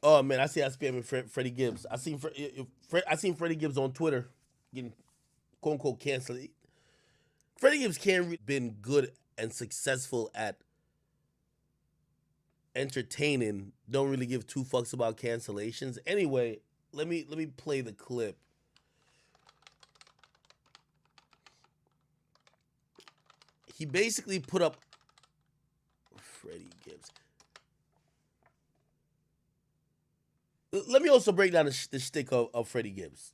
Oh man, I see I spamming Freddie Gibbs. I seen Freddie Gibbs on Twitter getting quote unquote canceled. Freddie Gibbs can't been good and successful at entertaining. Don't really give two fucks about cancellations. Anyway, let me play the clip. He basically put up Freddie Gibbs. Let me also break down the shtick of Freddie Gibbs.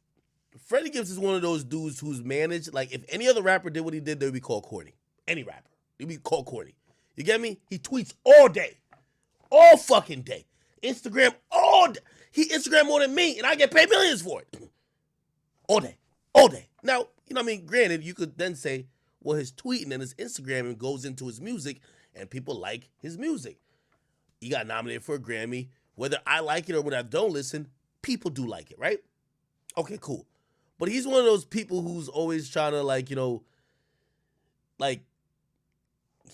Freddie Gibbs is one of those dudes who's managed, like, if any other rapper did what he did, they would be called corny. Any rapper. They'd be called corny. You get me? He tweets all day. All fucking day. Instagram all day. He Instagram more than me, and I get paid millions for it. All day. All day. Now, you know what I mean? Granted, you could then say, well, his tweeting and his Instagramming goes into his music, and people like his music. He got nominated for a Grammy. Whether I like it or whether I don't listen, people do like it, right? Okay, cool. But he's one of those people who's always trying to, like, you know, like,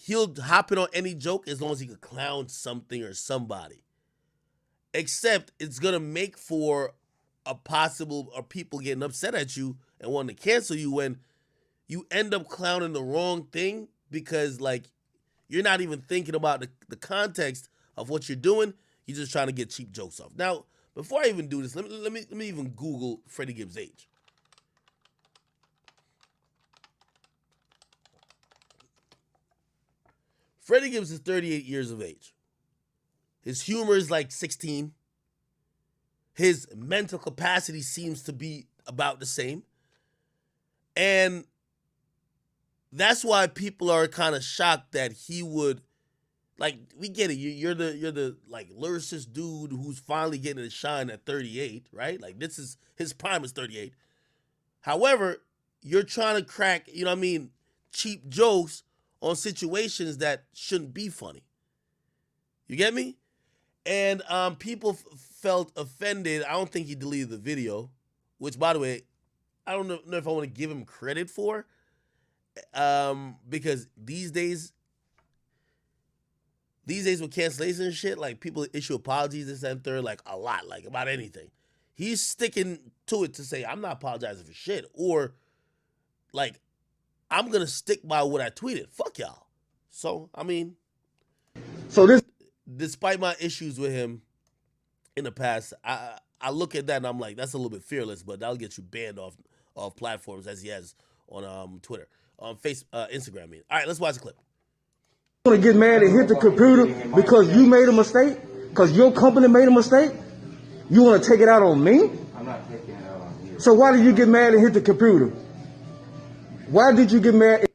he'll hop in on any joke as long as he could clown something or somebody. Except it's going to make for a possible, or people getting upset at you and wanting to cancel you when you end up clowning the wrong thing because, like, you're not even thinking about the context of what you're doing. You're just trying to get cheap jokes off. Now, before I even do this, let me even Google Freddie Gibbs' age. Freddie Gibbs is 38 years of age. His humor is like 16. His mental capacity seems to be about the same. And that's why people are kind of shocked that he would, like, we get it. You're the like lyricist dude who's finally getting a shine at 38, right? Like, this is his prime is 38. However, you're trying to crack, you know what I mean, cheap jokes on situations that shouldn't be funny. You get me? And people felt offended. I don't think he deleted the video, which, by the way, I don't know if I want to give him credit for, because these days with cancellation and shit, like, people issue apologies this and third, like, a lot, like, about anything. He's sticking to it to say, I'm not apologizing for shit, or, like, I'm going to stick by what I tweeted. Fuck y'all. So, I mean, despite my issues with him in the past, I look at that and I'm like, that's a little bit fearless, but that'll get you banned off platforms as he has on Twitter, on Instagram. I mean. All right, let's watch the clip. You want to get mad and hit the computer because you made a mistake? Because your company made a mistake? You want to take it out on me? I'm not taking it out on you. So why did you get mad and hit the computer? Why did you get mad?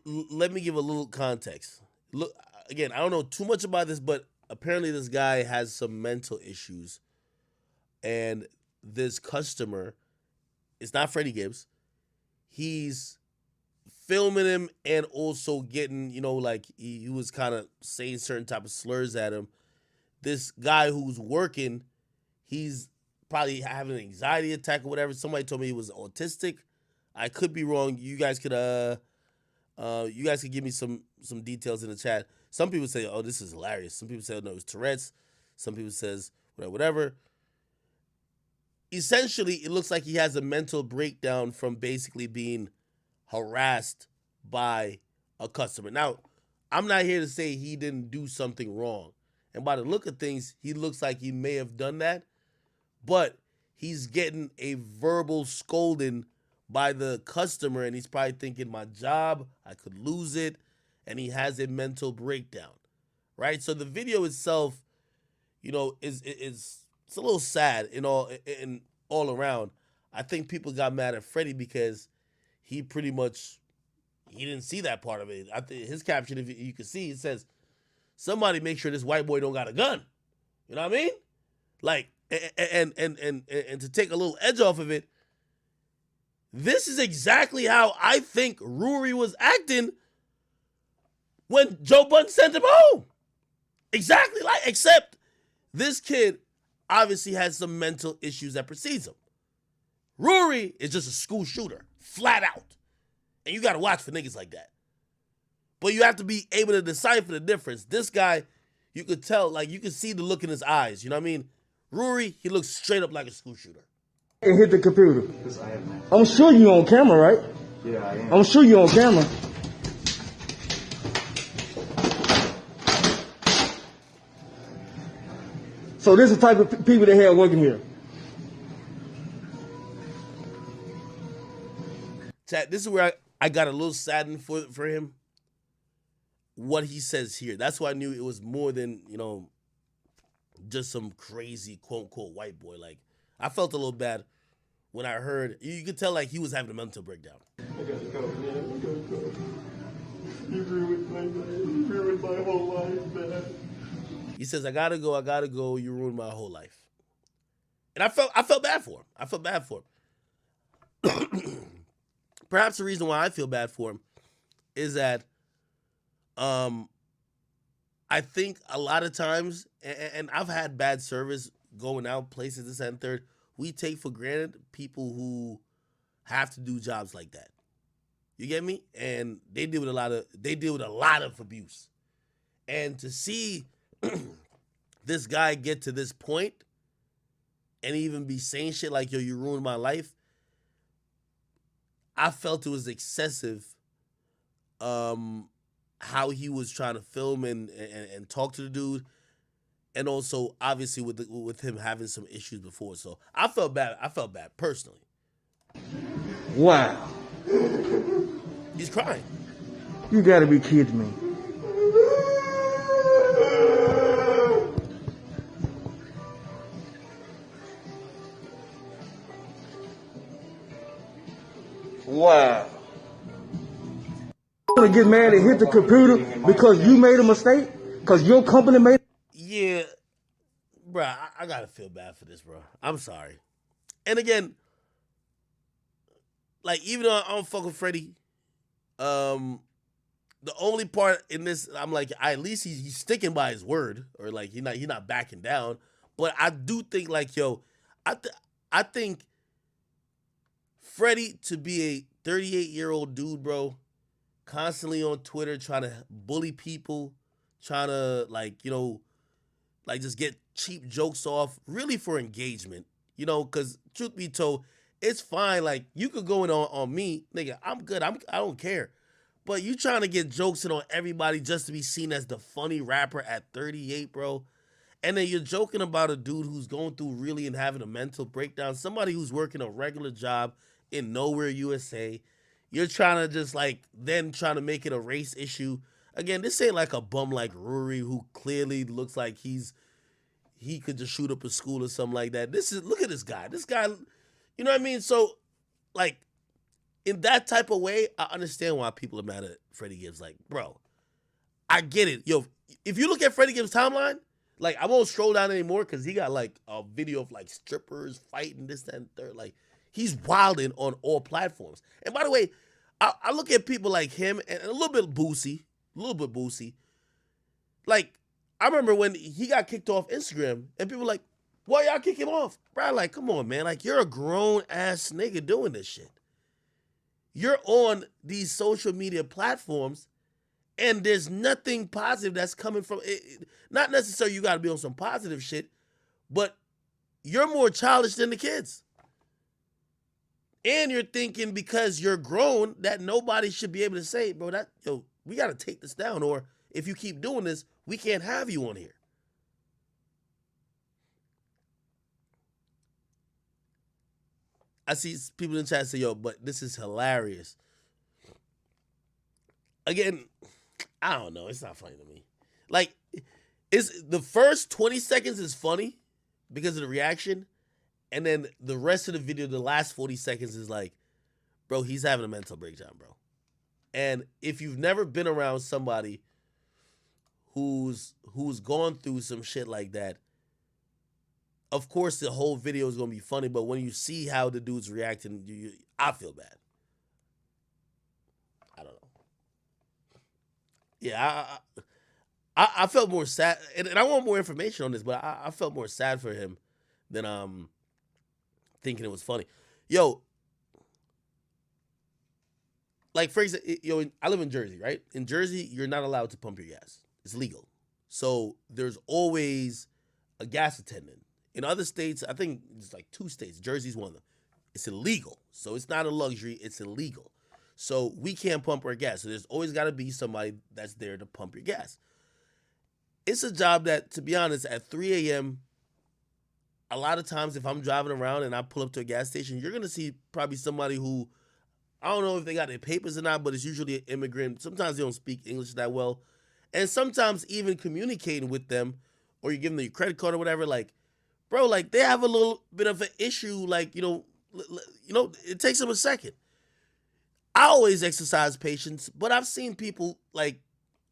Let me give a little context. Look, again, I don't know too much about this, but apparently this guy has some mental issues. And this customer, it's not Freddie Gibbs. He's filming him and also getting, you know, like, he was kind of saying certain type of slurs at him. This guy who's working, he's probably having an anxiety attack or whatever. Somebody told me he was autistic. I could be wrong. You guys could give me some details in the chat. Some people say, oh, this is hilarious. Some people say, oh, no, it's Tourette's. Some people says whatever. Essentially, it looks like he has a mental breakdown from basically being harassed by a customer. Now, I'm not here to say he didn't do something wrong. And by the look of things, he looks like he may have done that. But he's getting a verbal scolding by the customer, and he's probably thinking, my job, I could lose it, and he has a mental breakdown, right? So the video itself, you know, is it's a little sad in all around. I think people got mad at Freddie because he didn't see that part of it. I think his caption, if you can see, it says, somebody make sure this white boy don't got a gun. You know what I mean? Like, and to take a little edge off of it, this is exactly how I think Rory was acting when Joe Budden sent him home. Exactly like, except this kid obviously has some mental issues that precedes him. Rory is just a school shooter, flat out. And you got to watch for niggas like that. But you have to be able to decipher the difference. This guy, you could tell, like you could see the look in his eyes. You know what I mean? Rory, he looks straight up like a school shooter. And hit the computer. Because I have my. I'm sure you on camera, right? Yeah, I am. I'm sure you on camera. So this is the type of people they have working here. Chat, this is where I got a little saddened for him. What he says here. That's why I knew it was more than, you know, just some crazy quote unquote white boy. Like, I felt a little bad when I heard, you could tell like he was having a mental breakdown. I gotta go, man. I gotta go. You ruined my whole life, man. He says, I gotta go, you ruined my whole life. And I felt bad for him. I felt bad for him. Perhaps the reason why I feel bad for him is that I think a lot of times, and I've had bad service going out places, this and third, we take for granted people who have to do jobs like that. You get me? And they deal with a lot of abuse. And to see this guy get to this point and even be saying shit like, yo, you ruined my life, I felt it was excessive how he was trying to film and talk to the dude, and also obviously with him having some issues before. So I felt bad personally. Wow. He's crying. You gotta be kidding me. Wow. You wanna get mad and hit the computer because you made a mistake? Because your company made. Yeah, bro, I gotta feel bad for this, bro. I'm sorry. And again, like, even though I don't fuck with Freddie, the only part in this, I'm like, at least he's sticking by his word, or like he's not backing down. But I do think, like, yo, I think Freddie, to be a 38-year-old dude, bro, constantly on Twitter trying to bully people, trying to, like, you know, like just get cheap jokes off, really for engagement, you know, because truth be told, it's fine. Like, you could go in on me, nigga, I'm good, I don't care. But you trying to get jokes in on everybody just to be seen as the funny rapper at 38, bro. And then you're joking about a dude who's going through really and having a mental breakdown, somebody who's working a regular job in nowhere, USA. You're trying to just, like, then trying to make it a race issue. Again, this ain't like a bum like Rory, who clearly looks like he could just shoot up a school or something like that. Look at this guy. This guy, you know what I mean? So, like, in that type of way, I understand why people are mad at Freddie Gibbs. Like, bro, I get it. Yo, if you look at Freddie Gibbs' timeline, like, I won't scroll down anymore because he got, like, a video of, like, strippers fighting this, that, and third. Like, he's wilding on all platforms. And by the way, I look at people like him and a little bit Boosie. Like, I remember when he got kicked off Instagram and people were like, why y'all kick him off? Bro, like, come on, man. Like, you're a grown-ass nigga doing this shit. You're on these social media platforms and there's nothing positive that's coming from it. Not necessarily you got to be on some positive shit, but you're more childish than the kids. And you're thinking because you're grown that nobody should be able to say, bro, we got to take this down, or if you keep doing this, we can't have you on here. I see people in the chat say, yo, but this is hilarious. Again, I don't know. It's not funny to me. Like, it's the first 20 seconds is funny because of the reaction. And then the rest of the video, the last 40 seconds is like, bro, he's having a mental breakdown, bro. And if you've never been around somebody who's gone through some shit like that, of course the whole video is going to be funny, but when you see how the dude's reacting, I feel bad. I don't know. Yeah, I felt more sad, and I want more information on this, but I felt more sad for him than thinking it was funny. Yo, like, for example, I live in Jersey, right? In Jersey, you're not allowed to pump your gas. It's legal. So there's always a gas attendant. In other states, I think it's like 2 states. Jersey's one of them. It's illegal. So it's not a luxury, it's illegal. So we can't pump our gas. So there's always got to be somebody that's there to pump your gas. It's a job that, to be honest, at 3 a.m., a lot of times if I'm driving around and I pull up to a gas station, you're going to see probably somebody who, I don't know if they got their papers or not, but it's usually an immigrant. Sometimes they don't speak English that well. And sometimes even communicating with them, or you give them your credit card or whatever, like, bro, like they have a little bit of an issue, like, it takes them a second. I always exercise patience, but I've seen people like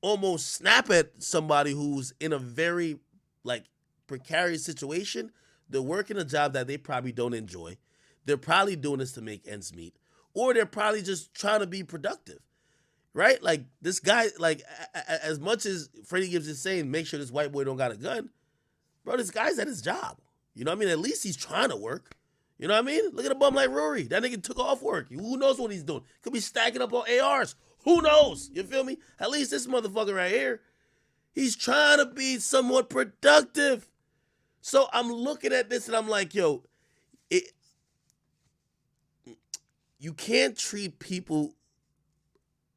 almost snap at somebody who's in a very like precarious situation. They're working a job that they probably don't enjoy. They're probably doing this to make ends meet, or they're probably just trying to be productive, right? Like this guy, like as much as Freddie Gibbs is saying, make sure this white boy don't got a gun, bro. This guy's at his job. You know what I mean? At least he's trying to work. You know what I mean? Look at a bum like Rory. That nigga took off work. Who knows what he's doing? Could be stacking up on ARs. Who knows? You feel me? At least this motherfucker right here, he's trying to be somewhat productive. So I'm looking at this and I'm like, yo, you can't treat people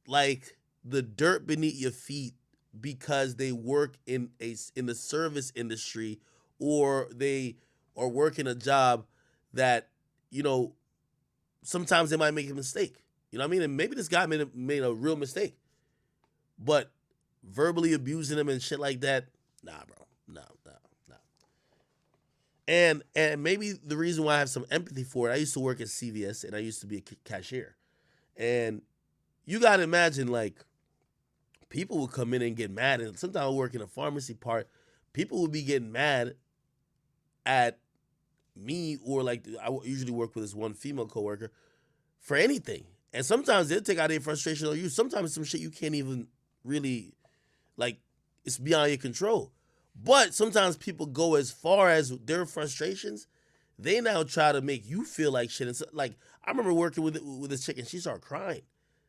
like the dirt beneath your feet because they work in the service industry, or they are working a job that, sometimes they might make a mistake. You know what I mean? And maybe this guy made a real mistake. But verbally abusing him and shit like that, nah, bro. No. And maybe the reason why I have some empathy for it, I used to work at CVS and I used to be a cashier. And you got to imagine, like, people would come in and get mad. And sometimes I work in a pharmacy part. People would be getting mad at me, or like I usually work with this one female coworker, for anything. And sometimes they'll take out their frustration on you. Sometimes some shit you can't even really, like, it's beyond your control. But sometimes people go as far as their frustrations. They now try to make you feel like shit. And so, like, I remember working with this chick and she started crying.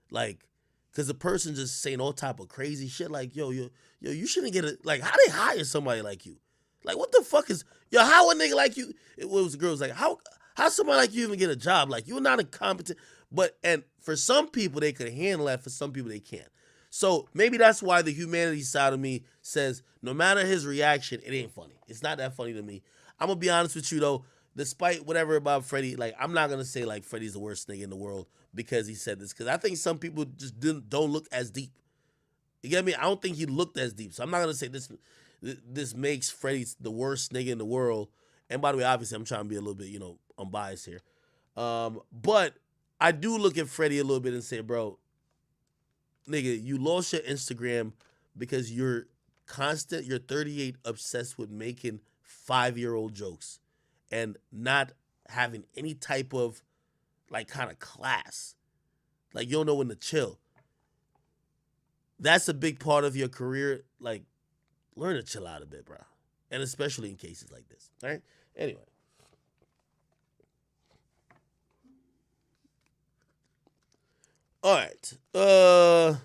Like, because the person just saying all type of crazy shit. Like, yo, you shouldn't get it. Like, how they hire somebody like you? Like, what the fuck is, how a nigga like you, it was the girls, like, how somebody like you even get a job? Like, you're not a competent, and for some people, they could handle that. For some people, they can't. So maybe that's why the humanity side of me says, no matter his reaction, it ain't funny. It's not that funny to me. I'm going to be honest with you, though. Despite whatever about Freddie, like, I'm not going to say, like, Freddie's the worst nigga in the world because he said this. Because I think some people just don't look as deep. You get me? I don't think he looked as deep. So I'm not going to say this makes Freddie the worst nigga in the world. And by the way, obviously, I'm trying to be a little bit, unbiased here. But I do look at Freddie a little bit and say, bro, nigga, you lost your Instagram because you're 38 obsessed with making 5-year-old jokes and not having any type of, like, kind of class. Like, you don't know when to chill. That's a big part of your career. Like, learn to chill out a bit, bro. And especially in cases like this. All right? Anyway. All right.